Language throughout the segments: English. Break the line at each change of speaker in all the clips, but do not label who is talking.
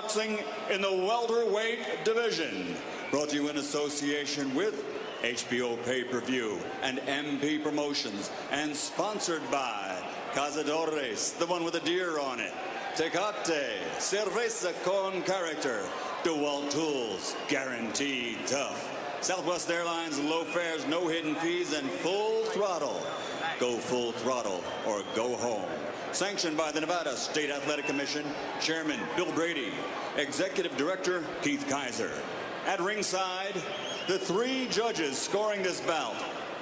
boxing in the welterweight division. Brought to you in association with HBO Pay-Per-View and MP Promotions, and sponsored by Cazadores, the one with the deer on it, Tecate, Cerveza con Character, DeWalt Tools, guaranteed tough, Southwest Airlines, low fares, no hidden fees, and full throttle. Go full throttle or go home. Sanctioned by the Nevada State Athletic Commission, Chairman Bill Brady, Executive Director Keith Kaiser. At ringside, the three judges scoring this bout.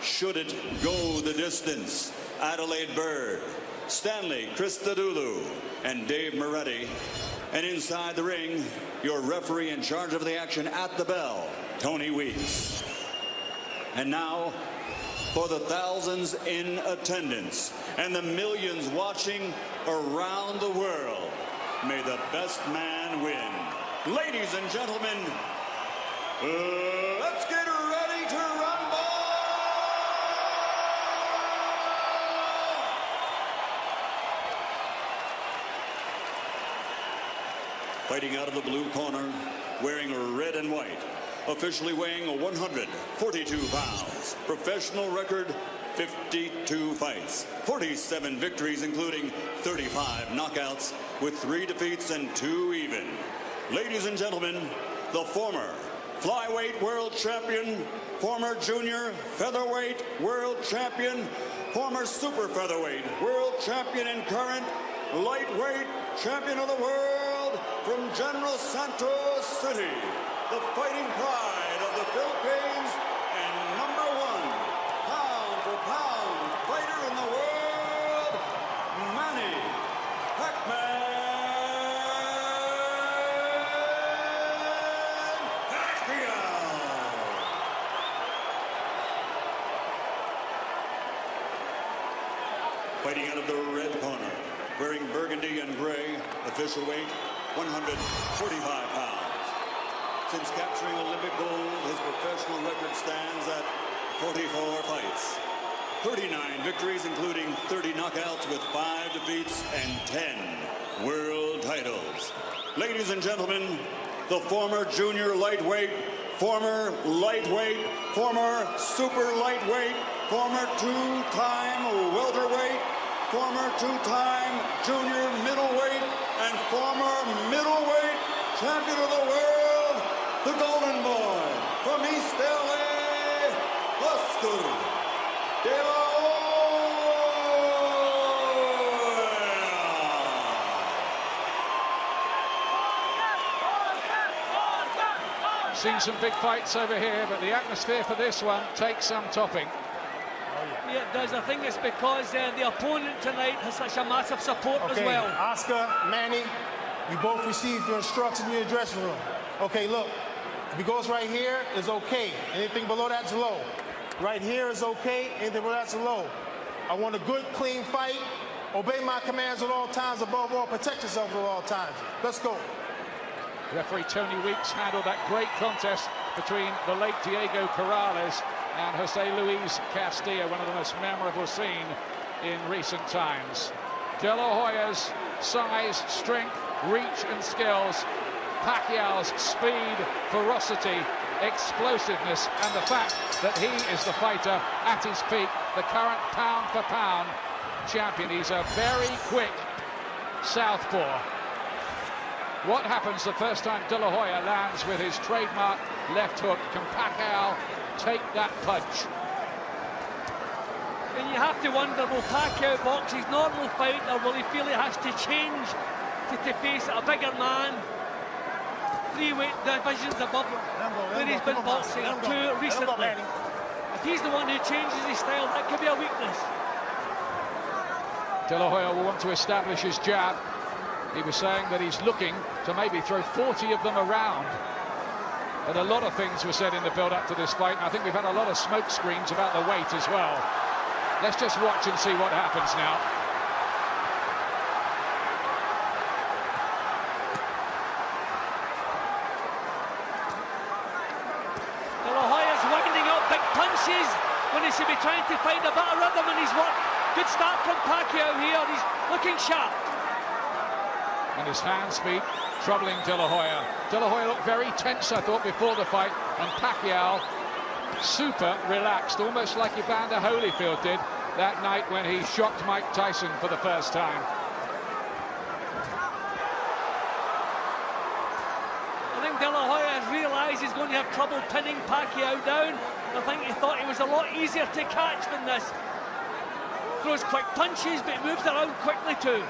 Should it go the distance? Adelaide Bird, Stanley Christodoulou, and Dave Moretti. And inside the ring, your referee in charge of the action at the bell, Tony Weeks. And now, for the thousands in attendance and the millions watching around the world, may the best man win. Ladies and gentlemen, let's get ready to rumble! Fighting out of the blue corner, wearing red and white, officially weighing 142 pounds, professional record 52 fights, 47 victories, including 35 knockouts, with 3 defeats and 2 even. Ladies and gentlemen, the former flyweight world champion, former junior featherweight world champion, former super featherweight world champion, and current lightweight champion of the world from General Santos City, the fighting pride of the Philippines and #1 pound-for-pound fighter in the world, Manny Pacquiao. Fighting out of the red corner, wearing burgundy and gray, official weight 145 pounds. Since capturing Olympic gold, his professional record stands at 44 fights, 39 victories, including 30 knockouts, with 5 defeats and 10 world titles. Ladies and gentlemen, the former junior lightweight, former lightweight, former super lightweight, former 2-time welterweight, former 2-time junior middleweight, and former middleweight champion of the world, the Golden Boy from East LA, Oscar De La
Hoya. Seen some big fights over here, but the atmosphere for this one takes some topping.
Yeah, it does. I think it's because the opponent tonight has such a massive support as well.
Oscar, Manny, you both received your instructions in your dressing room. Okay, look, if it goes right here, it's okay. Anything below that's low. Right here is okay. Anything below that's low. I want a good, clean fight. Obey my commands at all times. Above all, protect yourself at all times. Let's go.
Referee Tony Weeks handled that great contest between the late Diego Corrales and Jose Luis Castillo, one of the most memorable seen in recent times. De La Hoya's size, strength, reach and skills, Pacquiao's speed, ferocity, explosiveness, and the fact that he is the fighter at his peak, the current pound-for-pound champion. He's a very quick southpaw. What happens the first time De La Hoya lands with his trademark left hook? Can Pacquiao take that punch?
And you have to wonder, will Pacquiao box his normal fight, or will he feel he has to change to face a bigger man? 3 weight divisions above where he's been boxing, or 2 recently. If he's the one who changes his style, that could be a weakness.
De La Hoya will want to establish his jab. He was saying that he's looking to maybe throw 40 of them around. But a lot of things were said in the build-up to this fight, and I think we've had a lot of smoke screens about the weight as well. Let's just watch and see what happens now.
De La Hoya's winding up big punches when he should be trying to find a bit of rhythm, and he's worked. Good start from Pacquiao here. He's looking sharp.
And his hand speed troubling De La Hoya. De La Hoya looked very tense, I thought, before the fight, and Pacquiao super relaxed, almost like Evander Holyfield did that night when he shocked Mike Tyson for the first time.
I think De La Hoya has realised he's going to have trouble pinning Pacquiao down. I think he thought he was a lot easier to catch than this. Throws quick punches, but moves around quickly too.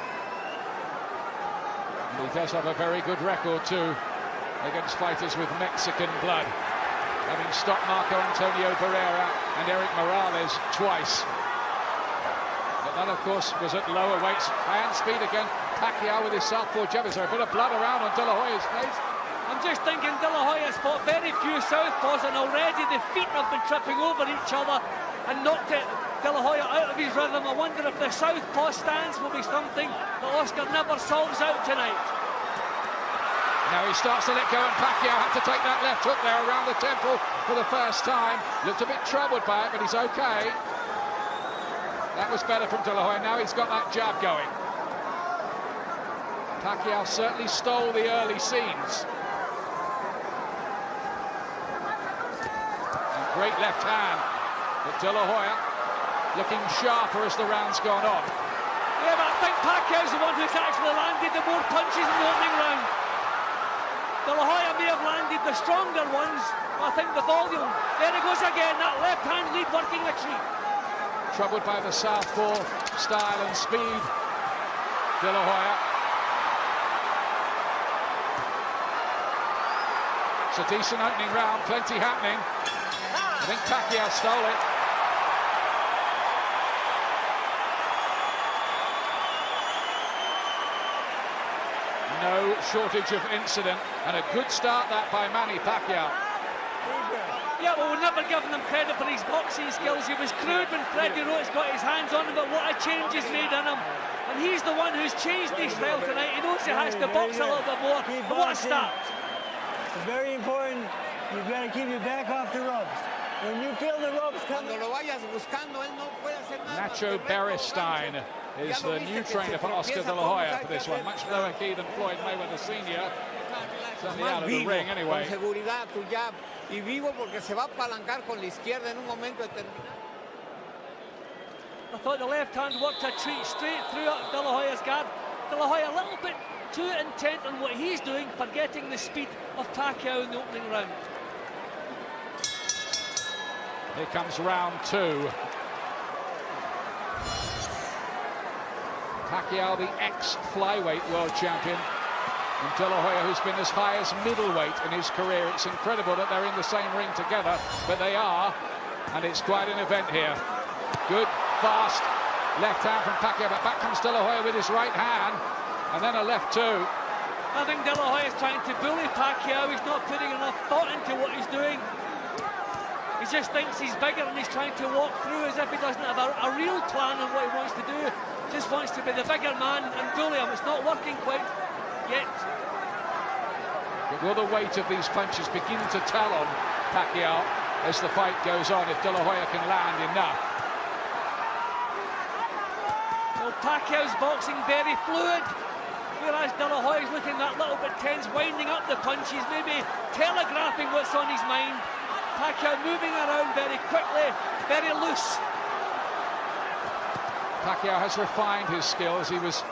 And he does have a very good record too against fighters with Mexican blood, having stopped Marco Antonio Barrera and Eric Morales twice. But that, of course, was at lower weights. Hand speed again. Pacquiao with his southpaw jab. Is there a bit of blood around on De La Hoya's face?
I'm just thinking De La Hoya's fought very few southpaws, and already the feet have been tripping over each other and knocked De La Hoya out of his rhythm. I wonder if the southpaw stance will be something that Oscar never solves out tonight.
Now he starts to let go, and Pacquiao had to take that left hook there around the temple for the first time. Looked a bit troubled by it, but he's okay. That was better from De La Hoya. Now he's got that jab going. Pacquiao certainly stole the early scenes. And great left hand, but De La Hoya looking sharper as the round's gone on.
Yeah, but I think Pacquiao's the one who's actually landed the more punches in the opening round. De La Hoya may have landed the stronger ones, but I think the volume. There he goes again, that left hand lead working a treat.
Troubled by the southpaw style and speed, De La Hoya. It's a decent opening round, plenty happening. I think Pacquiao stole it. No shortage of incident, and a good start that by Manny Pacquiao.
Yeah, well, we're never giving him credit for his boxing skills. He was crude when Freddie Roach got his hands on him, but what a change he's made in him. And he's the one who's changed his style tonight. He knows he has to box a little bit more. But what a start.
It's very important. You've got to keep your back off the ropes. When you feel the ropes coming...
Nacho Beristain is the new trainer for Oscar De La Hoya for this one. Much lower key than Floyd Mayweather Sr. Certainly out of the ring anyway.
I thought the left hand worked a treat straight through De La Hoya's guard. De La Hoya a little bit too intent on what he's doing, forgetting the speed of Pacquiao in the opening round.
Here comes round two. Pacquiao, the ex-flyweight world champion, and De La Hoya, who's been as high as middleweight in his career. It's incredible that they're in the same ring together, but they are, and it's quite an event here. Good, fast left hand from Pacquiao, but back comes De La Hoya with his right hand, and then a left too.
I think De La Hoya is trying to bully Pacquiao. He's not putting enough thought into what he's doing. He just thinks he's bigger, and he's trying to walk through as if he doesn't have a real plan on what he wants to do. Just wants to be the bigger man and bully him. It's not working quite yet.
But will the weight of these punches begin to tell on Pacquiao as the fight goes on, if De La Hoya can land enough?
Well, Pacquiao's boxing very fluid, whereas De La Hoya's looking that little bit tense, winding up the punches, maybe telegraphing what's on his mind. Pacquiao moving around very quickly, very loose.
Pacquiao has refined his skills. He was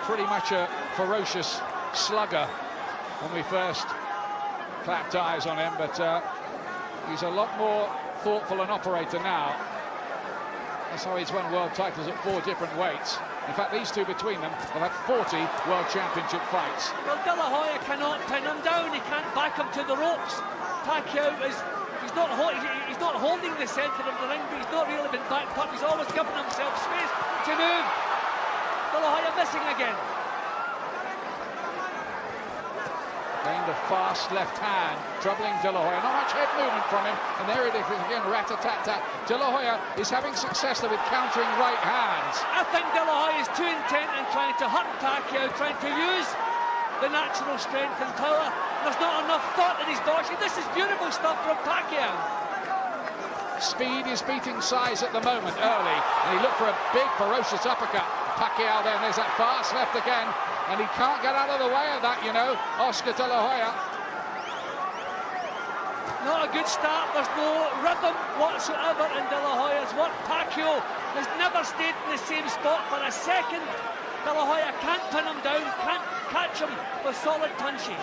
pretty much a ferocious slugger when we first clapped eyes on him, but he's a lot more thoughtful an operator now. That's how he's won world titles at 4 different weights. In fact, these two between them have had 40 world championship fights.
Well, De La Hoya cannot pin him down. He can't back him to the ropes. Pacquiao is... He's not holding the centre of the ring, but he's not really been backed up. He's always given himself space to move. De La Hoya missing again.
Again, the fast left hand, troubling De La Hoya. Not much head movement from him, and there it is again, rat-a-tat-tat. De La Hoya is having success with countering right hands.
I think De La Hoya is too intent in trying to hurt Pacquiao, trying to use the natural strength and power. There's not enough thought in his boxing. This is beautiful stuff from Pacquiao.
Speed is beating size at the moment early, and he looked for a big ferocious uppercut. Pacquiao then, there's that fast left again. And he can't get out of the way of that, you know, Oscar De La Hoya.
Not a good start. There's no rhythm whatsoever in De La Hoya's work. Pacquiao has never stayed in the same spot for a second. De La Hoya can't pin him down, can't catch him with solid punches.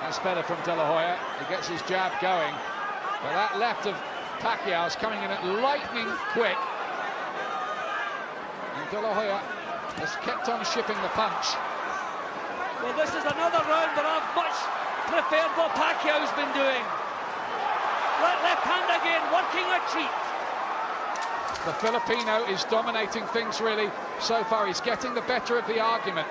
That's better from De La Hoya. He gets his jab going. But that left of Pacquiao is coming in at lightning quick. And De La Hoya has kept on shipping the punch.
Well, this is another round that I've much preferred what Pacquiao's been doing. Left hand again, working a treat.
The Filipino is dominating things really so far. He's getting the better of the argument.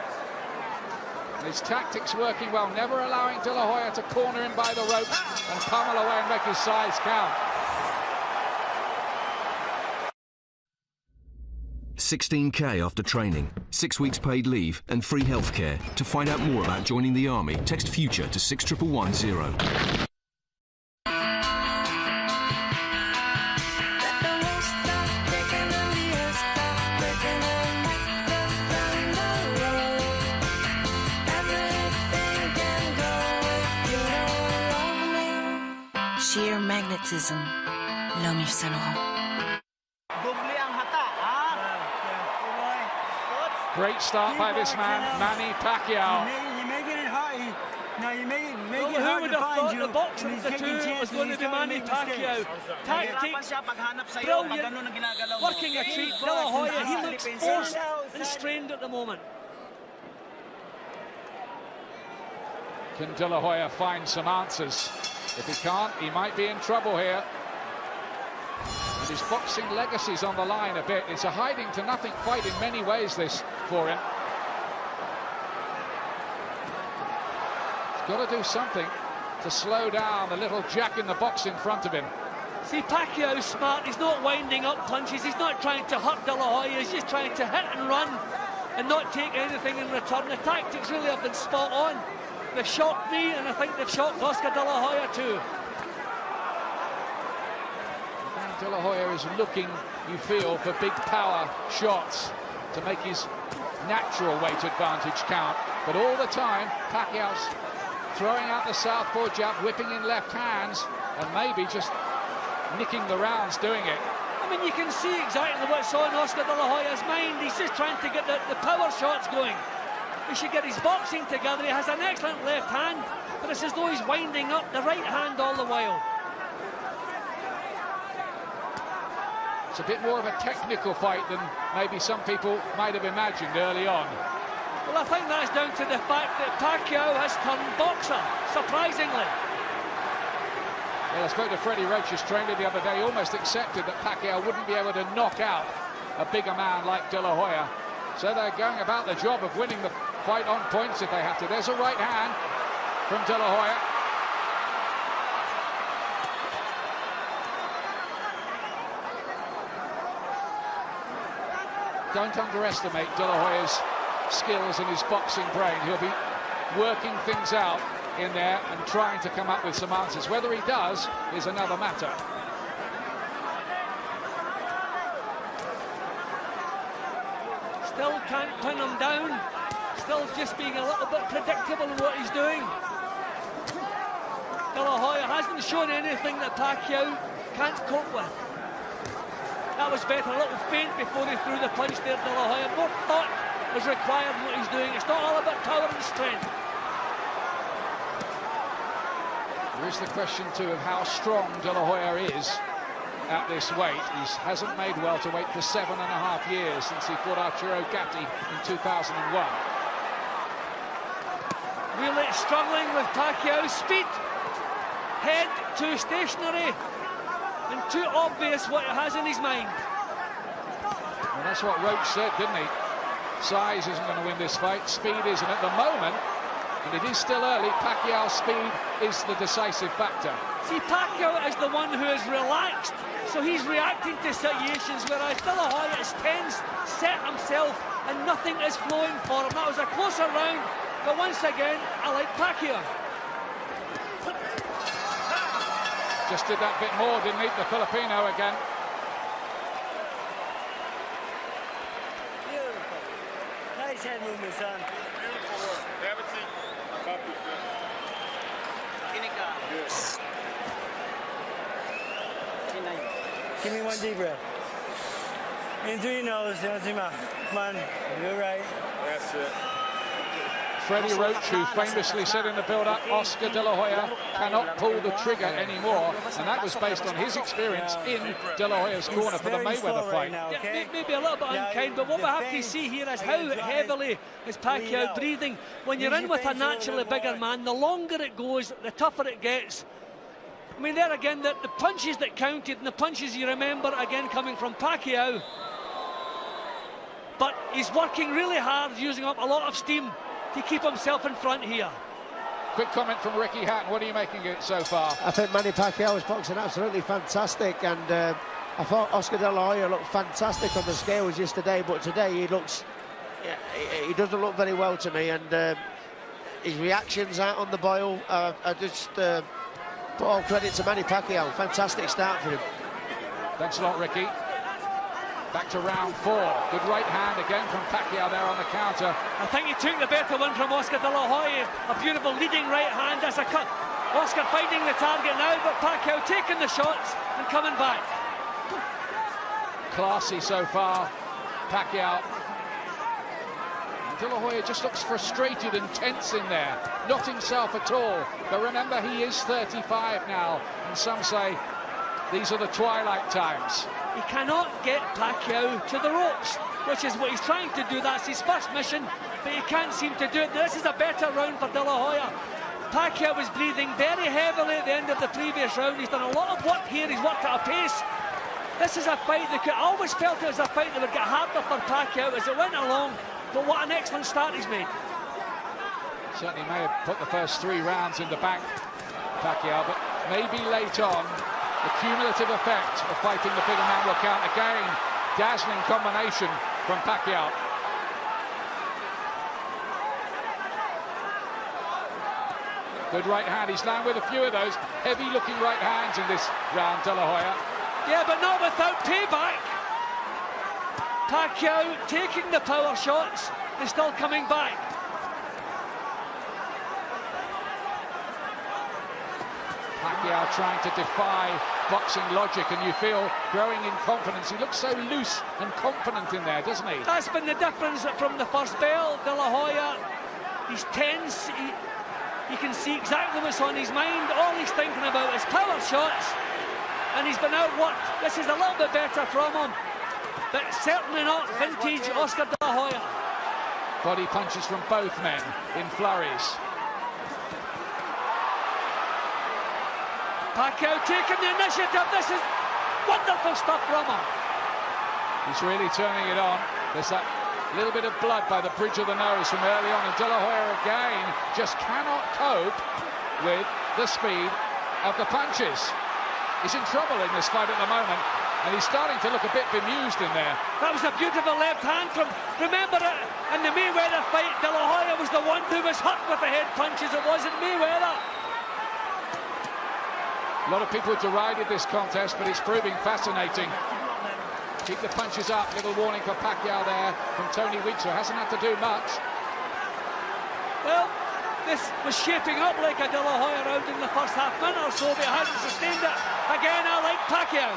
His tactics working well, never allowing De La Hoya to corner him by the ropes and pummel away and make his size count.
16K after training, 6 weeks paid leave and free healthcare. To find out more about joining the army, text FUTURE to 61110.
Sheer magnetism, l'homme s'en
Great start by this man, Manny Pacquiao.
You're making it hard. Now you make it
Who
hard
would
to
have
find
thought
you.
the boxer of the two was going to be Manny Pacquiao? Tactics, brilliant, working a treat. De La Hoya, he looks forced and strained at the moment.
Can De La Hoya find some answers? If he can't, he might be in trouble here. And his boxing legacy's on the line a bit. It's a hiding-to-nothing fight in many ways, this, for him. He's got to do something to slow down the little jack-in-the-box in front of him.
See, Pacquiao's smart. He's not winding up punches. He's not trying to hurt De La Hoya. He's just trying to hit and run and not take anything in return. The tactics really have been spot on. They've shocked me, and I think they've shocked Oscar De La Hoya too.
De La Hoya is looking, you feel, for big power shots to make his natural weight advantage count. But all the time, Pacquiao's throwing out the southpaw jab, whipping in left hands, and maybe just nicking the rounds doing it.
I mean, you can see exactly what's on Oscar De La Hoya's mind. He's just trying to get the power shots going. He should get his boxing together. He has an excellent left hand, but it's as though he's winding up the right hand all the while.
It's a bit more of a technical fight than maybe some people might have imagined early on.
Well, I think that's down to the fact that Pacquiao has turned boxer, surprisingly.
Well, I spoke to Freddie Roach's trainer the other day. He almost accepted that Pacquiao wouldn't be able to knock out a bigger man like De La Hoya. So they're going about the job of winning the fight on points if they have to. There's a right hand from De La Hoya. Don't underestimate De La Hoya's skills and his boxing brain. He'll be working things out in there and trying to come up with some answers. Whether he does is another matter.
Still can't pin him down. Still just being a little bit predictable in what he's doing. De La Hoya hasn't shown anything that Pacquiao can't cope with. That was better, a little feint before he threw the punch there, De La Hoya. More thought was required in what he's doing. It's not all about power and strength.
There is the question too of how strong De La Hoya is at this weight. He hasn't made welterweight for 7.5 years since he fought Arturo Gatti in 2001.
Really struggling with Pacquiao's speed. Head too stationary and too obvious what he has in his mind.
Well, that's what Roach said, didn't he? Size isn't going to win this fight, speed isn't. At the moment, and it is still early, Pacquiao's speed is the decisive factor.
See, Pacquiao is the one who is relaxed, so he's reacting to situations, whereas De La Hoya is tense, set himself, and nothing is flowing for him. That was a closer round, but once again, I like Pacquiao.
Just did that bit more, didn't he, the Filipino again.
Nice head movement, son.
Beautiful work. Have a seat.
Give me one deep breath. In through your nose, down through your mouth. Come on, you're right.
That's it.
Freddie Roach, who famously said in the build-up, Oscar De La Hoya cannot pull the trigger anymore, and that was based on his experience in De La Hoya's corner for the Mayweather fight.
Yeah, maybe a little bit unkind, but what we have to see here is how heavily is Pacquiao breathing. When you're in with a naturally bigger man, the longer it goes, the tougher it gets. I mean, there again, the punches that counted and the punches you remember, again, coming from Pacquiao. But he's working really hard, using up a lot of steam to keep himself in front here.
Quick comment from Ricky Hatton. What are you making of it so far?
I think Manny Pacquiao is boxing absolutely fantastic, and I thought Oscar De La Hoya looked fantastic on the scales yesterday, but today he looks, he doesn't look very well to me, and his reactions out on the boil, I just put all credit to Manny Pacquiao. Fantastic start for him.
Thanks a lot, Ricky. Back to round 4. Good right hand again from Pacquiao there on the counter.
I think he took the better one from Oscar De La Hoya. A beautiful leading right hand as a cut. Oscar finding the target now, but Pacquiao taking the shots and coming back.
Classy so far, Pacquiao. De La Hoya just looks frustrated and tense in there. Not himself at all. But remember, he is 35 now, and some say these are the twilight times.
He cannot get Pacquiao to the ropes, which is what he's trying to do. That's his first mission, but he can't seem to do it. This is a better round for De La Hoya. Pacquiao was breathing very heavily at the end of the previous round. He's done a lot of work here. He's worked at a pace. This is a fight that I always felt it was a fight that would get harder for Pacquiao as it went along, but what an excellent start he's made.
Certainly may have put the first 3 rounds in the bank, Pacquiao, but maybe late on, the cumulative effect of fighting the bigger man will count again. Dazzling combination from Pacquiao. Good right hand. He's landed with a few of those heavy-looking right hands in this round, De La Hoya.
Yeah, but not without payback. Pacquiao taking the power shots and still coming back.
Pacquiao trying to defy boxing logic, and you feel growing in confidence. He looks so loose and confident in there, doesn't he?
That's been the difference from the first bell. De La Hoya, he's tense. You can see exactly what's on his mind. All he's thinking about is power shots, and he's been outworked. This is a little bit better from him, but certainly not vintage Oscar De La Hoya.
Body punches from both men in flurries.
Pacquiao taking the initiative. This is wonderful stuff from him.
He's really turning it on. There's that little bit of blood by the bridge of the nose from early on, and De La Hoya again just cannot cope with the speed of the punches. He's in trouble in this fight at the moment, and he's starting to look a bit bemused in there.
That was a beautiful left hand from, remember it, in the Mayweather fight, De La Hoya was the one who was hurt with the head punches. It wasn't Mayweather.
A lot of people derided this contest, but it's proving fascinating. Keep the punches up. Little warning for Pacquiao there from Tony Weeks, who hasn't had to do much.
Well, this was shaping up like a De La Hoya round in the first half minute or so, but he hasn't sustained it. Again, I like Pacquiao.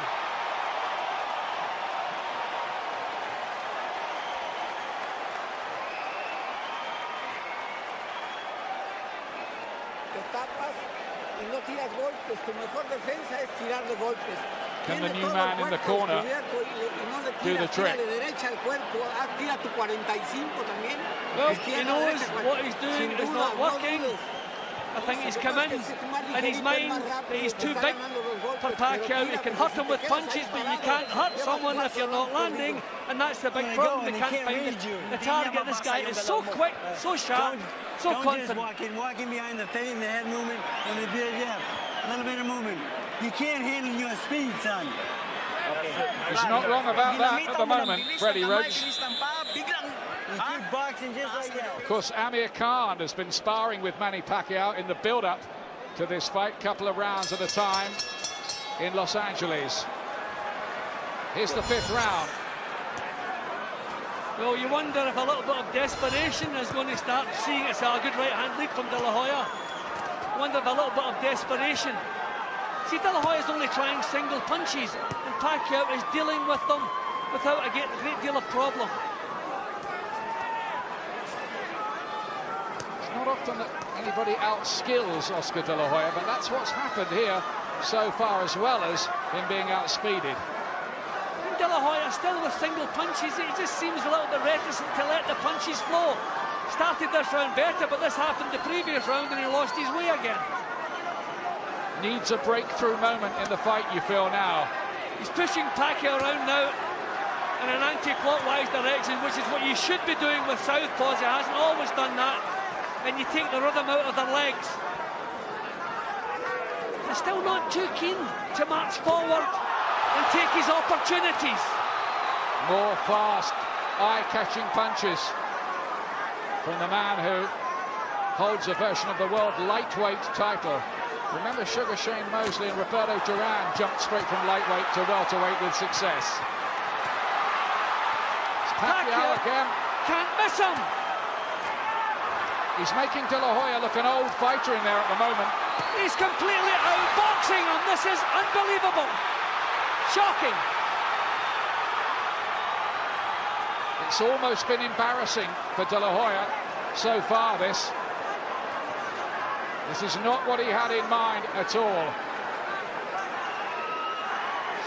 Can the new man in the corner do the trick?
Well, he knows what he's doing is not working. I think he's come in his mind that he's too big for Pacquiao. He can hurt him with punches, but you can't hurt someone if you're not landing, and that's the big problem. They can't find the target. This guy is so quick, so sharp, so confident.
Walking behind the face and the head movement, and a little bit of movement. You can't handle your speed, son.
He's not wrong about that at the moment, Freddie Roach.
Boxing just like that.
Of course, Amir Khan has been sparring with Manny Pacquiao in the build-up to this fight, couple of rounds at a time in Los Angeles. Here's the 5th round.
Well, you wonder if a little bit of desperation is going to start seeing it's a good right-hand lead from De La Hoya. I wonder if a little bit of desperation. See, De La Hoya's only trying single punches, and Pacquiao is dealing with them without a great deal of problem.
It's not often that anybody outskills Oscar De La Hoya, but that's what's happened here so far, as well as him being outspeeded.
De La Hoya still with single punches. He just seems a little bit reticent to let the punches flow. Started this round better, but this happened the previous round and he lost his way again.
Needs a breakthrough moment in the fight, you feel now.
He's pushing Pacquiao around now in an anti-clockwise direction, which is what you should be doing with southpaws. He hasn't always done that. And you take the rhythm out of their legs. They're still not too keen to march forward and take his opportunities.
More fast, eye-catching punches from the man who holds a version of the world lightweight title. Remember, Sugar Shane Mosley and Roberto Duran jumped straight from lightweight to welterweight with success. It's Pacquiao again.
Can't miss him.
He's making De La Hoya look an old fighter in there at the moment.
He's completely outboxing him. This is unbelievable. Shocking.
It's almost been embarrassing for De La Hoya so far, this. This is not what he had in mind at all.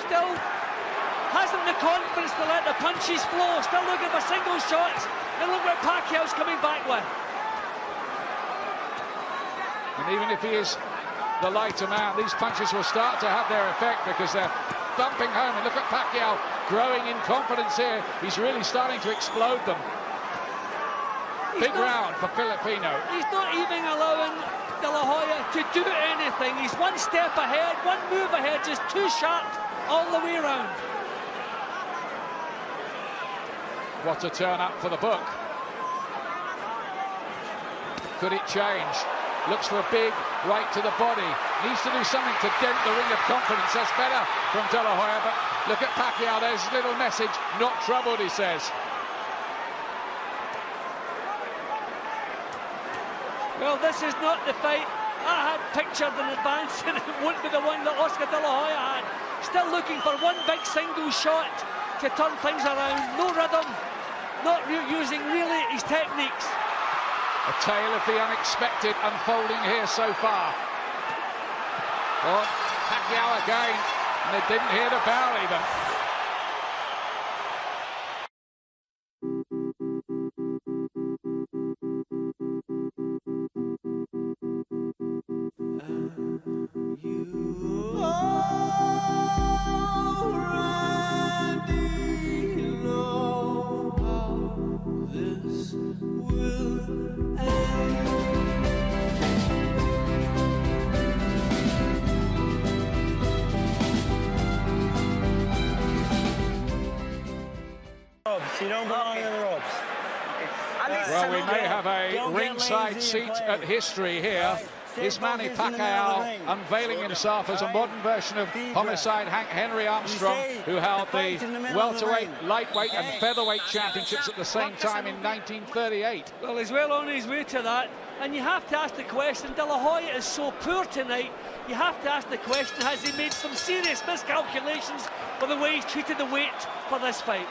Still hasn't the confidence to let the punches flow. Still looking for single shots. And look what Pacquiao's coming back with.
And even if he is the lighter man, these punches will start to have their effect because they're thumping home. And look at Pacquiao growing in confidence here. He's really starting to explode them. Big round for Filipino.
He's not even allowing De La Hoya to do anything. He's one step ahead, one move ahead, just too sharp all the way around.
What a turn up for the book. Could it change? Looks for a big right to the body. Needs to do something to dent the ring of confidence. That's better from De La Hoya, but look at Pacquiao. There's his little message. Not troubled, he says.
Well, this is not the fight I had pictured in advance, and it won't be the one that Oscar De La Hoya had. Still looking for one big single shot to turn things around. No rhythm, not using really his techniques.
A tale of the unexpected unfolding here so far. Oh, Pacquiao again, and they didn't hear the bell even.
You don't belong in the ropes.
Well, we may have a ringside seat at history here. Is Manny Pacquiao unveiling himself as a modern version of homicide Hank Henry Armstrong, who held the welterweight, lightweight and featherweight championships at the same time in 1938.
Well, he's well on his way to that. And you have to ask the question, De La Hoya is so poor tonight, you have to ask the question, has he made some serious miscalculations for the way he's treated the weight for this fight?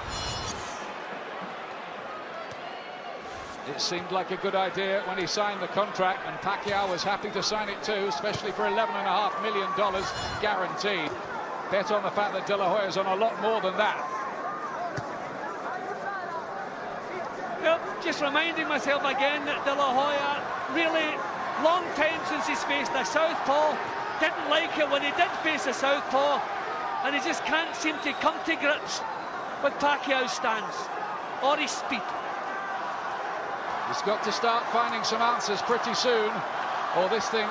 It seemed like a good idea when he signed the contract, and Pacquiao was happy to sign it too, especially for $11.5 million guaranteed. Bet on the fact that De La Hoya's on a lot more than that.
Well, just reminding myself again that De La Hoya, really long time since he's faced a southpaw, didn't like it when he did face a southpaw, and he just can't seem to come to grips with Pacquiao's stance or his speed.
He's got to start finding some answers pretty soon, or this thing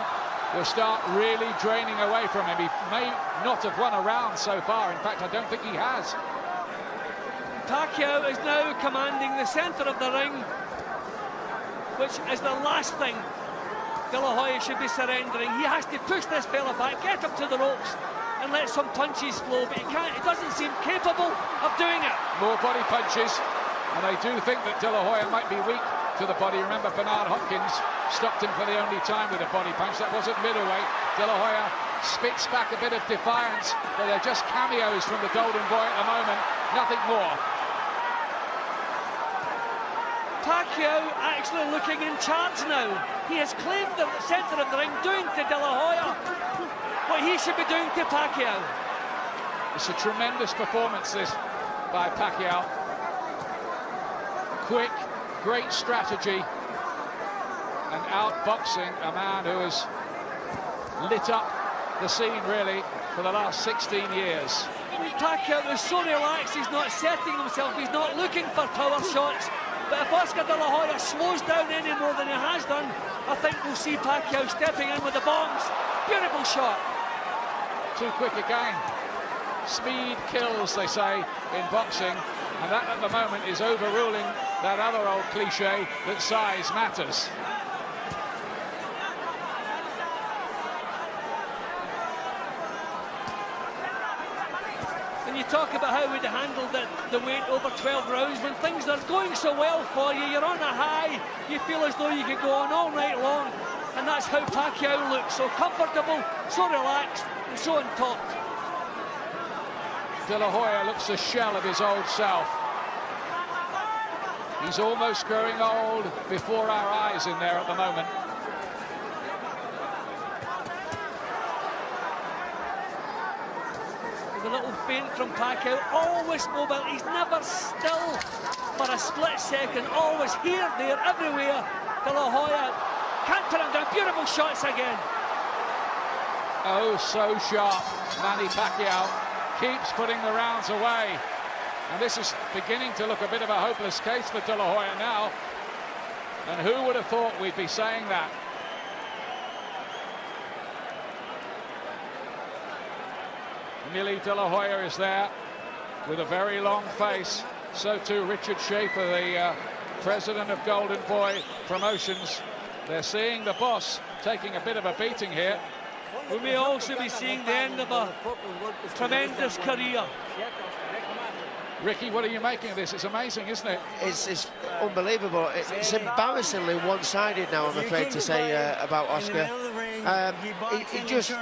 will start really draining away from him. He may not have won a round so far. In fact, I don't think he has.
Pacquiao is now commanding the centre of the ring, which is the last thing De La Hoya should be surrendering. He has to push this fella back, get him to the ropes, and let some punches flow, but he can't. He doesn't seem capable of doing it.
More body punches. And they do think that De La Hoya might be weak to the body. Remember, Bernard Hopkins stopped him for the only time with a body punch. That was at middleweight. De La Hoya spits back a bit of defiance, but they're just cameos from the Golden Boy at the moment, nothing more.
Pacquiao actually looking in charge now. He has claimed the centre of the ring, doing to De La Hoya what he should be doing to Pacquiao.
It's a tremendous performance, this, by Pacquiao. Quick, great strategy, and outboxing a man who has lit up the scene, really, for the last 16 years.
Pacquiao is so relaxed, he's not setting himself, he's not looking for power shots. But if Oscar De La Hoya slows down any more than he has done, I think we'll see Pacquiao stepping in with the bombs. Beautiful shot.
Too quick again. Speed kills, they say, in boxing, and that at the moment is overruling that other old cliche that size matters.
And you talk about how we'd handled the weight over 12 rounds. When things are going so well for you, you're on a high, you feel as though you could go on all night long, and that's how Pacquiao looks, so comfortable, so relaxed, and so on top.
De La Hoya looks a shell of his old self. He's almost growing old before our eyes in there at the moment.
There's a little feint from Pacquiao, always mobile, he's never still for a split second, always here, there, everywhere. De La Hoya can't put him down, beautiful shots again.
Oh, so sharp. Manny Pacquiao keeps putting the rounds away. And this is beginning to look a bit of a hopeless case for De La Hoya now. And who would have thought we'd be saying that? Millie De La Hoya is there with a very long face. So too Richard Schaefer, the president of Golden Boy Promotions. They're seeing the boss taking a bit of a beating here.
We may also be seeing the end of a tremendous career.
Ricky, what are you making of this? It's amazing, isn't it?
It's unbelievable. It's embarrassingly one-sided now, I'm afraid to say, about Oscar. He just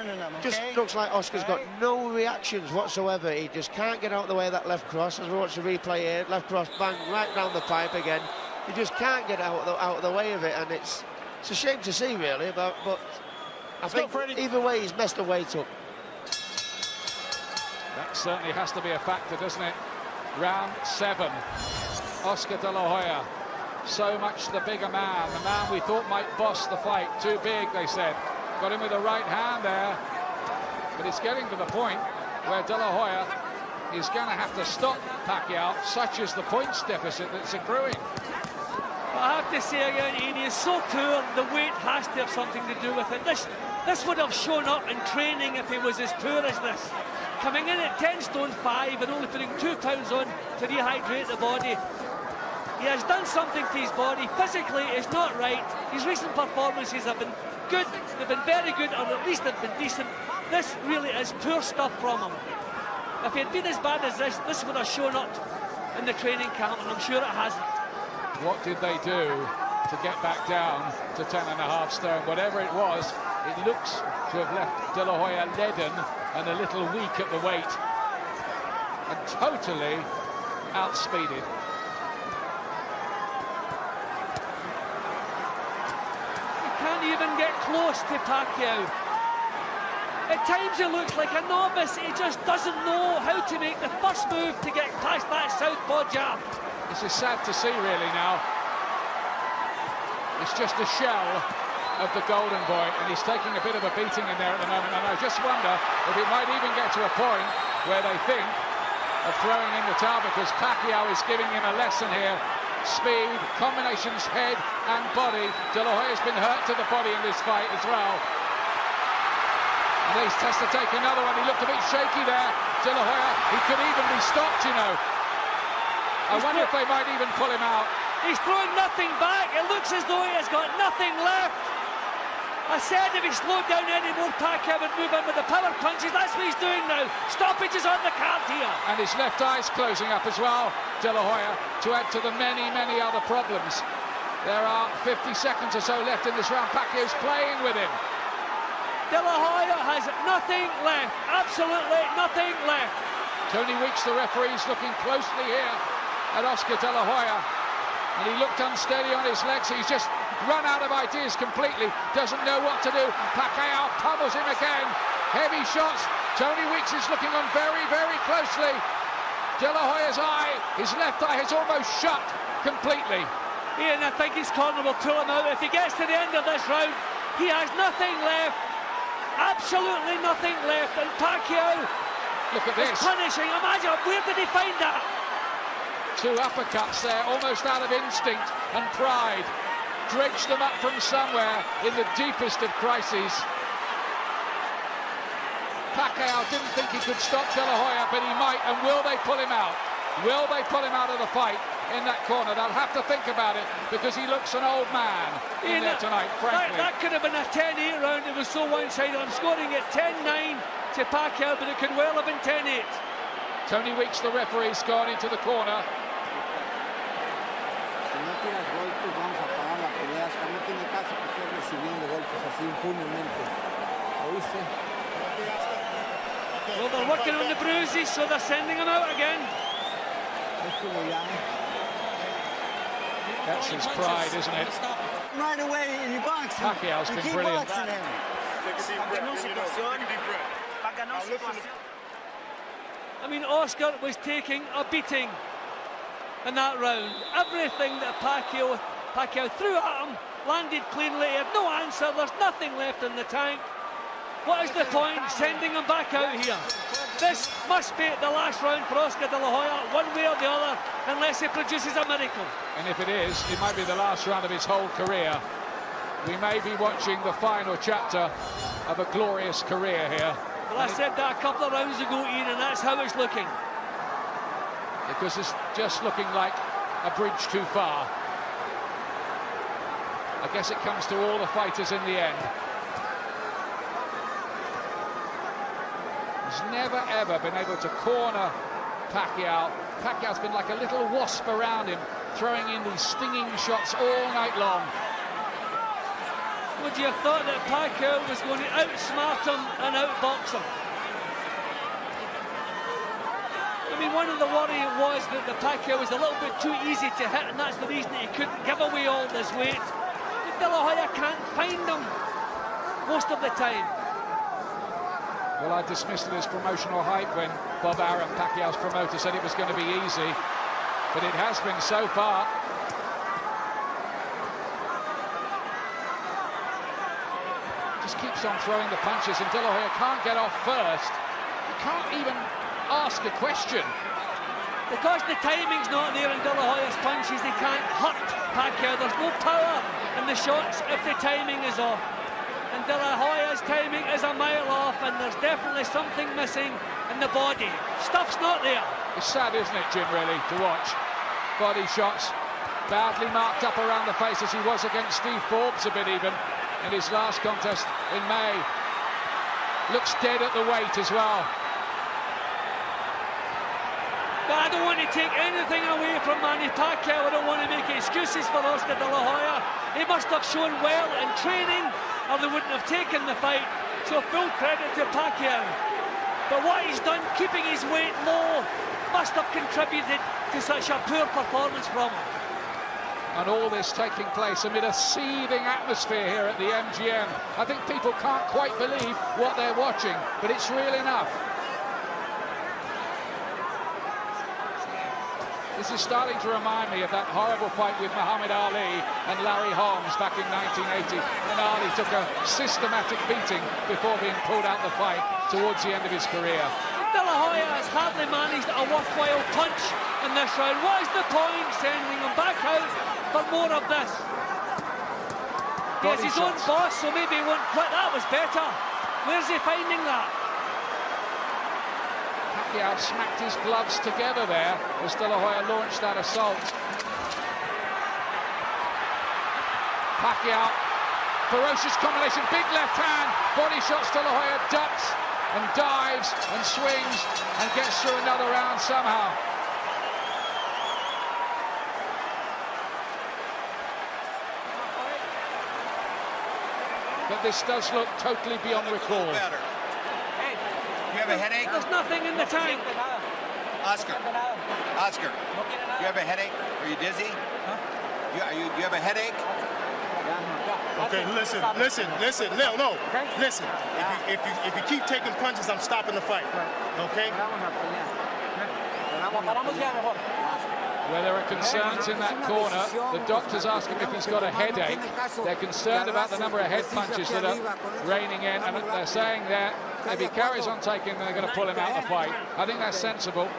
looks like Oscar's got no reactions whatsoever. He just can't get out of the way of that left cross. As we watch the replay here, left cross bang right round the pipe again. He just can't get out of the way of it, and it's a shame to see, really. But I think either way, he's messed the weight up.
That certainly has to be a factor, doesn't it? Round 7. Oscar De La Hoya, so much the bigger man, the man we thought might boss the fight. Too big, they said. Got him with the right hand there, but it's getting to the point where De La Hoya is going to have to stop Pacquiao. Such is the points deficit that's accruing.
I have to say again, Ian, he is so poor, the weight has to have something to do with it. This would have shown up in training if he was as poor as this. Coming in at 10 stone 5 and only putting 2 pounds on to rehydrate the body. He has done something to his body. Physically, it's not right. His recent performances have been good. They've been very good, or at least they've been decent. This really is poor stuff from him. If he had been as bad as this would have shown up in the training camp, and I'm sure it hasn't.
What did they do to get back down to 10.5 stone? Whatever it was, it looks to have left De La Hoya leaden and a little weak at the weight, and totally outspeeded.
He can't even get close to Pacquiao. At times he looks like a novice. He just doesn't know how to make the first move to get past that southpaw jab.
This is sad to see, really, now. It's just a shell of the Golden Boy, and he's taking a bit of a beating in there at the moment, and I just wonder if it might even get to a point where they think of throwing in the towel, because Pacquiao is giving him a lesson here. Speed, combinations, head and body. De La Hoya's been hurt to the body in this fight as well. And he has to take another one. He looked a bit shaky there, De La Hoya. He could even be stopped, you know. I wonder if they might even pull him out.
He's throwing nothing back. It looks as though he has got nothing left. I said if he slowed down any more, Pacquiao would move in with the power punches. That's what he's doing now. Stoppage is on the card here.
And his left eye's closing up as well, De La Hoya, to add to the many, many other problems. There are 50 seconds or so left in this round. Pacquiao's playing with him.
De La Hoya has nothing left. Absolutely nothing left.
Tony Weeks, the referee, is looking closely here at Oscar De La Hoya. And he looked unsteady on his legs. He's just run out of ideas completely. Doesn't know what to do. Pacquiao pummels him again. Heavy shots. Tony Weeks is looking on very, very closely. De La Hoya's eye, his left eye has almost shut completely.
Ian, I think his corner will pull him out. If he gets to the end of this round, he has nothing left. Absolutely nothing left. And Pacquiao,
look at this,
is punishing. Imagine, where did he find that?
Two uppercuts there, almost out of instinct and pride. Dredged them up from somewhere in the deepest of crises. Pacquiao didn't think he could stop De La Hoya, but he might. And will they pull him out? Will they pull him out of the fight in that corner? They'll have to think about it, because he looks an old man in there tonight, frankly.
That could have been a 10-8 round. It was so one-sided. I'm scoring it 10-9 to Pacquiao, but it could well have been 10-8.
Tony Weeks, the referee's gone into the corner.
Well, they're working on the bruises, so they're sending him out again.
That's his pride, isn't it?
Right away in your box.
Pacquiao's been brilliant.
Take a deep breath.
I mean, Oscar was taking a beating in that round. Everything that Pacquiao threw at him landed cleanly. He had no answer. There's nothing left in the tank. What is the point sending him back out here? This must be the last round for Oscar De La Hoya, one way or the other, unless he produces a miracle.
And if it is, it might be the last round of his whole career. We may be watching the final chapter of a glorious career here.
Well, I said that a couple of rounds ago, Ian, and that's how it's looking.
Because it's just looking like a bridge too far. I guess it comes to all the fighters in the end. He's never, ever been able to corner Pacquiao. Pacquiao's been like a little wasp around him, throwing in these stinging shots all night long.
Would you have thought that Pacquiao was going to outsmart him and outbox him? I mean, one of the worry was that the Pacquiao was a little bit too easy to hit, and that's the reason he couldn't give away all this weight. But De La Hoya can't find him most of the time.
Well, I dismissed it as promotional hype when Bob Arum, Pacquiao's promoter, said it was going to be easy, but it has been so far. Just keeps on throwing the punches, and De La Hoya can't get off first. He can't even ask a question.
Because the timing's not there in De La Hoya's punches, he can't hurt Pacquiao. There's no power in the shots if the timing is off. And De La Hoya's timing is a mile off, and there's definitely something missing in the body. Stuff's not there.
It's sad, isn't it, Jim, really, to watch body shots badly marked up around the face, as he was against Steve Forbes a bit even in his last contest in May. Looks dead at the weight as well.
But I don't want to take anything away from Manny Pacquiao. I don't want to make excuses for Oscar De La Hoya. He must have shown well in training, or they wouldn't have taken the fight. So full credit to Pacquiao. But what he's done, keeping his weight low, must have contributed to such a poor performance from him.
And all this taking place amid a seething atmosphere here at the MGM. I think people can't quite believe what they're watching, but it's real enough. This is starting to remind me of that horrible fight with Muhammad Ali and Larry Holmes back in 1980, when Ali took a systematic beating before being pulled out the fight towards the end of his career.
De La Hoya has hardly managed a worthwhile punch in this round. What is the point sending him back out for more of this? He has his own boss, so maybe he won't quit. That was better. Where's he finding that?
Pacquiao smacked his gloves together there as De La Hoya launched that assault. Pacquiao ferocious combination, big left hand, body shots to La Hoya, ducks and dives and swings and gets through another round somehow. But this does look totally beyond recall.
Hey, you have a headache?
There's nothing in the tank.
Oscar, you have a headache? Are you dizzy? You have a headache?
Okay, listen. No. Listen. If you keep taking punches, I'm stopping the fight. Okay?
Where there are concerns in that corner, the doctors ask him if he's got a headache. They're concerned about the number of head punches that are raining in, and they're saying that if he carries on taking, they're going to pull him out of the fight. I think that's sensible.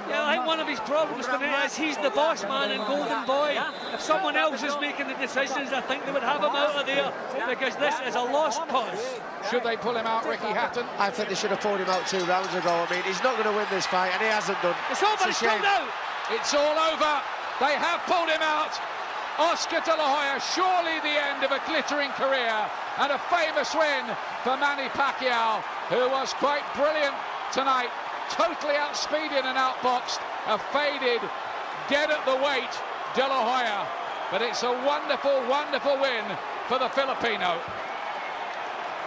Yeah, I think one of his problems tonight is he's the boss man and Golden Boy. If someone else is making the decisions, I think they would have him out of there, because this is a lost cause.
Should they pull him out, Ricky Hatton?
I think they should have pulled him out 2 rounds ago. I mean, he's not going to win this fight, and he hasn't done.
It's over, it's pulled out.
It's all over. They have pulled him out. Oscar De La Hoya, surely the end of a glittering career, and a famous win for Manny Pacquiao, who was quite brilliant tonight. Totally outspeeded and outboxed, a faded, dead at the weight De La Hoya. But it's a wonderful, wonderful win for the Filipino.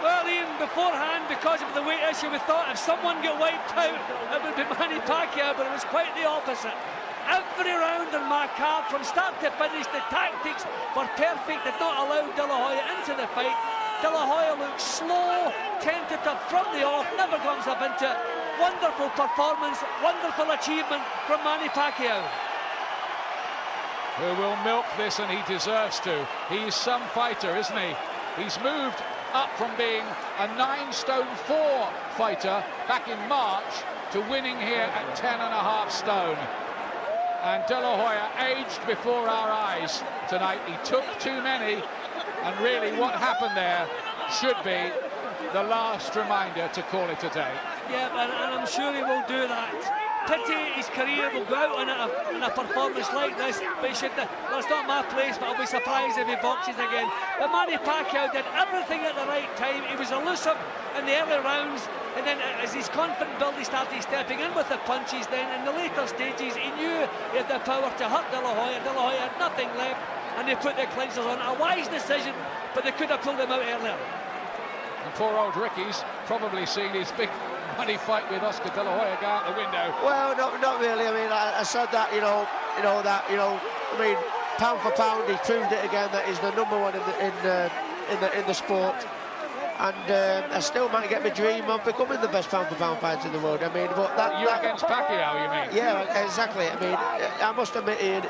Well, Ian, beforehand, because of the weight issue, we thought if someone got wiped out, it would be Manny Pacquiao, but it was quite the opposite. Every round in my card, from start to finish, the tactics were perfect, did not allow De La Hoya into the fight. De La Hoya looks slow, tentative from the off, never comes up into it. Wonderful performance, wonderful achievement from Manny Pacquiao.
Who will milk this, and he deserves to. He's some fighter, isn't he? He's moved up from being a 9'4" fighter back in March to winning here at 10.5 stone. And De La Hoya aged before our eyes tonight. He took too many, and really what happened there should be the last reminder to call it a day.
Yeah, and I'm sure he will do that. Pity his career will go out in a performance like this, but he should. That's not my place, but I'll be surprised if he boxes again. But Manny Pacquiao did everything at the right time. He was elusive in the early rounds, and then as his confidence built, he started stepping in with the punches. Then in the later stages, he knew he had the power to hurt De La Hoya. De La Hoya had nothing left, and they put the clinchers on. A wise decision, but they could have pulled him out earlier.
And poor old Ricky's probably seen his big money fight with Oscar De La Hoya go out the window.
Well, not really. I mean, I said that, I mean, pound for pound, he proved it again that he's the number one in the sport. And I still might get my dream of becoming the best pound for pound fighter in the world. I mean, but
you're against Pacquiao, you mean?
Yeah, exactly. I mean, I must admit, Ian,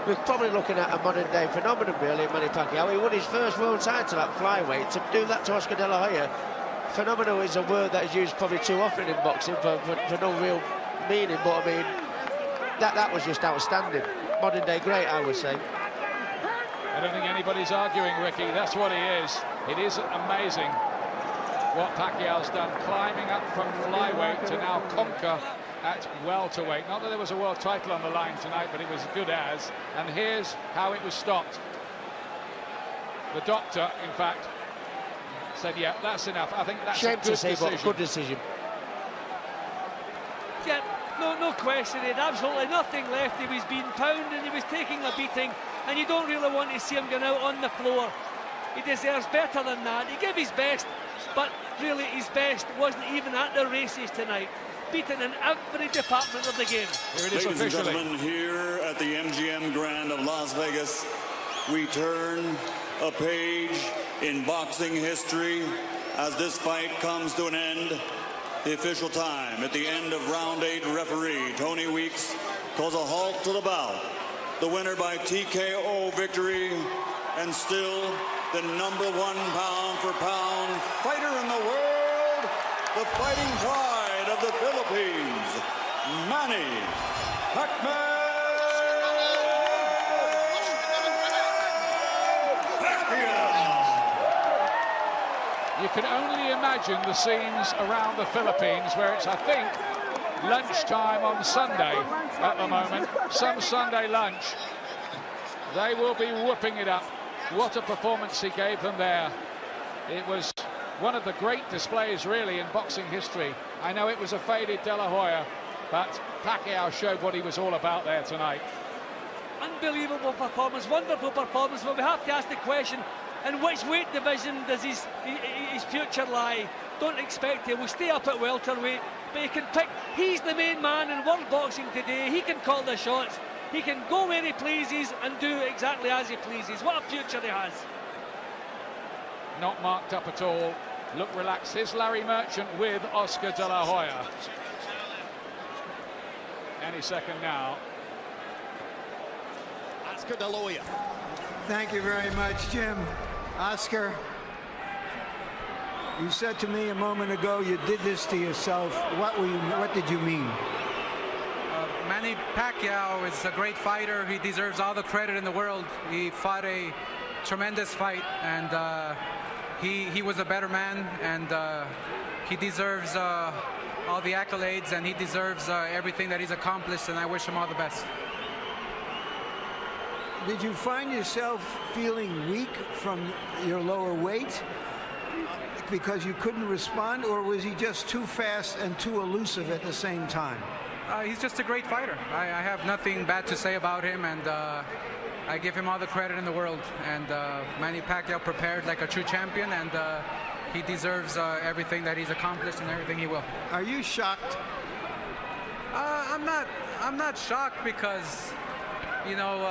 we're probably looking at a modern day phenomenon, really, Manny Pacquiao. He won his first world title at flyweight. To do that to Oscar De La Hoya, phenomenal is a word that is used probably too often in boxing for no real meaning, but I mean, that was just outstanding. Modern day great, I would say.
I don't think anybody's arguing, Ricky. That's what he is. It is amazing what Pacquiao's done, climbing up from flyweight to now conquer at welterweight. Not that there was a world title on the line tonight, but it was good as. And here's how it was stopped. The doctor, in fact, said, yeah, that's enough. I think that's a good decision.
Good decision.
Yeah, no question. He had absolutely nothing left. He was being pounded, he was taking a beating, and you don't really want to see him going out on the floor. He deserves better than that. He gave his best, but really his best wasn't even at the races tonight. Beaten in every department of the game.
Here it is.
Ladies
officially.
and gentlemen, here at the MGM Grand of Las Vegas, we turn a page in boxing history as this fight comes to an end. The official time at the end of round 8, referee Tony Weeks calls a halt to the bout. The winner by TKO victory, and still the #1 pound-for-pound fighter in the world, the fighting pride of the Philippines, Manny Pacquiao.
You can only imagine the scenes around the Philippines where it's, I think, lunchtime on Sunday at the moment. Some Sunday lunch. They will be whooping it up What a performance he gave them there. It was one of the great displays, really, in boxing history. I know it was a faded De La Hoya, but Pacquiao showed what he was all about there tonight.
Unbelievable performance, wonderful performance, but we have to ask the question, in which weight division does his future lie? Don't expect he will stay up at welterweight, but he can pick. He's the main man in world boxing today. He can call the shots. He can go where he pleases and do exactly as he pleases. What a future he has.
Not marked up at all. Look relaxed. Here's Larry Merchant with Oscar De La Hoya. Any second now.
Oscar De La Hoya.
Thank you very much, Jim. Oscar, you said to me a moment ago you did this to yourself. What did you mean?
Manny Pacquiao is a great fighter. He deserves all the credit in the world. He fought a tremendous fight, and he was a better man, and he deserves all the accolades, and he deserves everything that he's accomplished, and I wish him all the best.
Did you find yourself feeling weak from your lower weight because you couldn't respond, or was he just too fast and too elusive at the same time?
He's just a great fighter. I have nothing bad to say about him, and I give him all the credit in the world. And Manny Pacquiao prepared like a true champion, and he deserves everything that he's accomplished and everything he will.
Are you shocked?
I'm not shocked because, you know,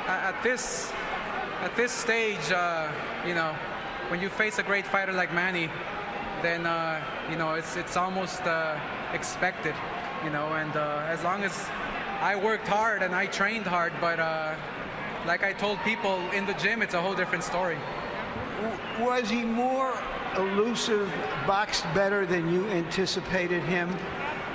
at this stage, you know, when you face a great fighter like Manny, then you know, it's almost expected, you know. And as long as I worked hard and I trained hard, but like I told people in the gym, it's a whole different story.
Was he more elusive, boxed better than you anticipated him?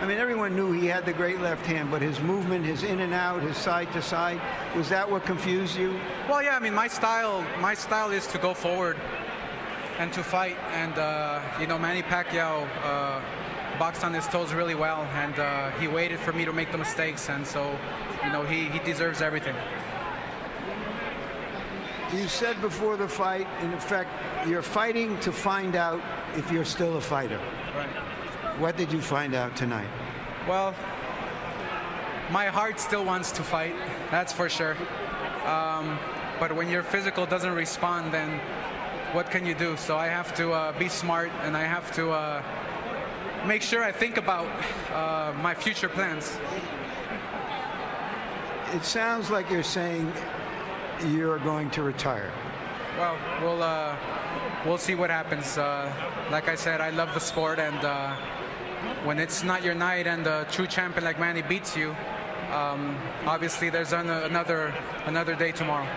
I mean, everyone knew he had the great left hand, but his movement, his in and out, his side to side, was that what confused you?
Well, yeah, I mean, my style is to go forward and to fight, and you know, Manny Pacquiao boxed on his toes really well, and he waited for me to make the mistakes, and so, you know, he deserves everything.
You said before the fight, in effect, you're fighting to find out if you're still a fighter.
Right.
What did you find out tonight?
Well, my heart still wants to fight, that's for sure. But when your physical doesn't respond, then what can you do? So I have to be smart, and I have to make sure I think about my future plans.
It sounds like you're saying you're going to retire.
Well, we'll see what happens. Like I said, I love the sport, and when it's not your night and a true champion like Manny beats you, obviously there's another day tomorrow.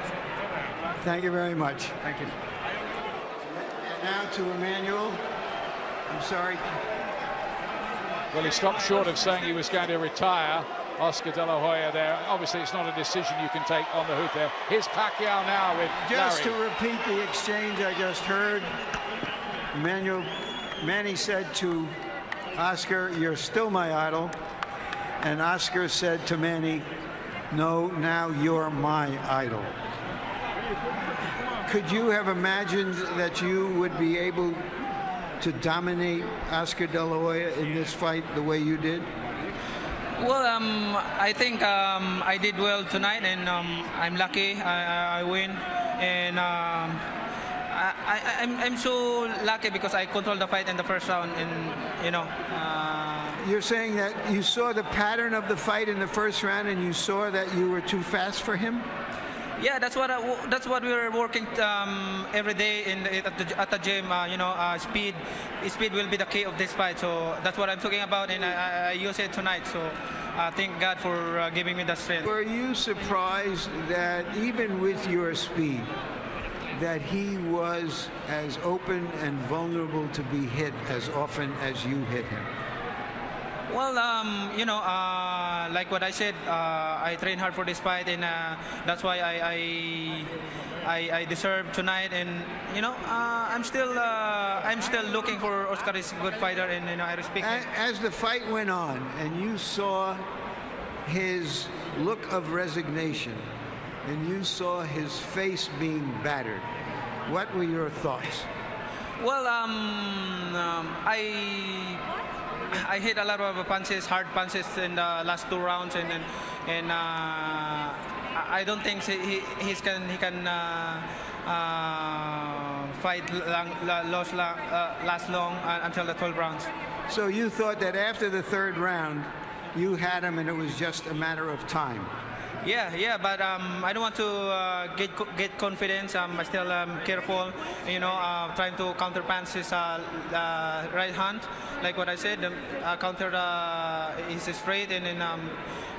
Thank you very much.
Thank you.
And now to Emmanuel. I'm sorry.
Well, he stopped short of saying he was going to retire. Oscar De La Hoya there. Obviously, it's not a decision you can take on the hoop there. Here's Pacquiao now with
Just
Larry.
to repeat the exchange I just heard, Manny said to Oscar, "You're still my idol." And Oscar said to Manny, "No, now you're my idol." Could you have imagined that you would be able to dominate Oscar De La Hoya in this fight the way you did?
Well, I think I did well tonight, and I'm lucky I win, and I'm so lucky because I controlled the fight in the first round, and you know.
You're saying that you saw the pattern of the fight in the first round, and you saw that you were too fast for him?
Yeah, that's what we were working every day at the gym. You know, speed will be the key of this fight. So that's what I'm talking about, and I use it tonight. So thank God for giving me the strength.
Were you surprised that even with your speed, that he was as open and vulnerable to be hit as often as you hit him?
Well, you know, like what I said, I train hard for this fight, and that's why I deserve tonight. And you know, I'm still looking for Oscar. Is a good fighter, and you know, I respect him.
As the fight went on, and you saw his look of resignation, and you saw his face being battered. What were your thoughts?
Well, I hit a lot of punches, hard punches in the last 2 rounds, and I don't think he can fight last long until the 12 rounds.
So you thought that after the 3rd round, you had him, and it was just a matter of time.
Yeah, but I don't want to get confidence. I still careful, trying to counter punch his right hand. Like what I said, counter his straight, and then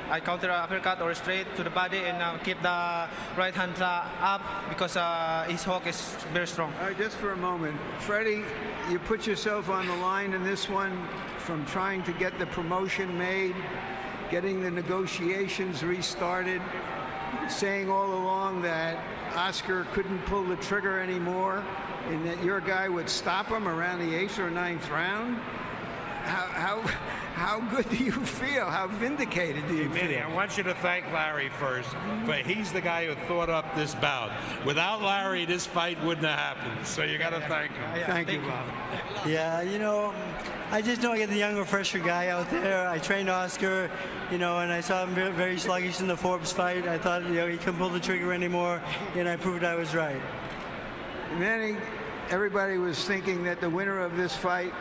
I counter uppercut or straight to the body, and keep the right hand up because his hook is very strong.
All right, just for a moment, Freddie, you put yourself on the line in this one, from trying to get the promotion made, getting the negotiations restarted, saying all along that Oscar couldn't pull the trigger anymore and that your guy would stop him around the 8th or 9th round. How good do you feel? How vindicated do you feel?
I want you to thank Larry first, but he's the guy who thought up this bout. Without Larry, this fight wouldn't have happened. So you got to thank him.
Thank you, Bob.
Yeah, I just know I get the younger, fresher guy out there. I trained Oscar, and I saw him very sluggish in the Forbes fight. I thought, he couldn't pull the trigger anymore, and I proved I was right.
Manny, everybody was thinking that the winner of this fight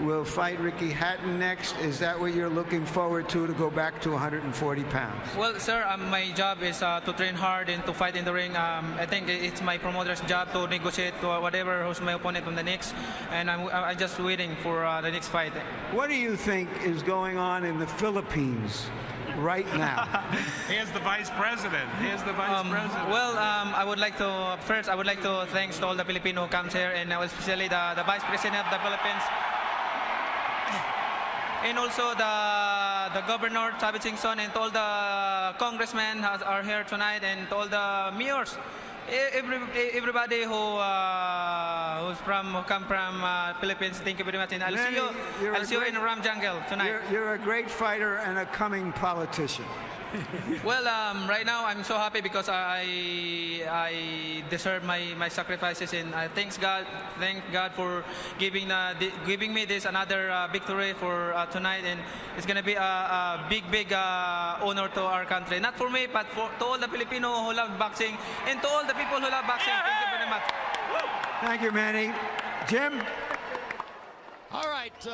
will fight Ricky Hatton next. Is that what you're looking forward to go back to 140 pounds?
Well, sir, my job is to train hard and to fight in the ring. I think it's my promoter's job to negotiate whatever who's my opponent on the next, and I'm just waiting for the next fight.
What do you think is going on in the Philippines right now?
Here's the vice president.
Well, I would like to thank all the Filipino who comes here, and especially the vice president of the Philippines. And also the governor, Tabi Chingson, and all the congressmen are here tonight, and all the mayors, everybody who come from Philippines. Thank you very much, and I'll see you in Ram Jungle tonight.
You're a great fighter and a coming politician.
Well, right now I'm so happy because I deserve my sacrifices, and thank God for giving me this another victory for tonight, and it's gonna be a big honor to our country, not for me but to all the Filipino who love boxing and to all the people who love boxing. Thank you very much.
Thank you, Manny. Jim?
All right.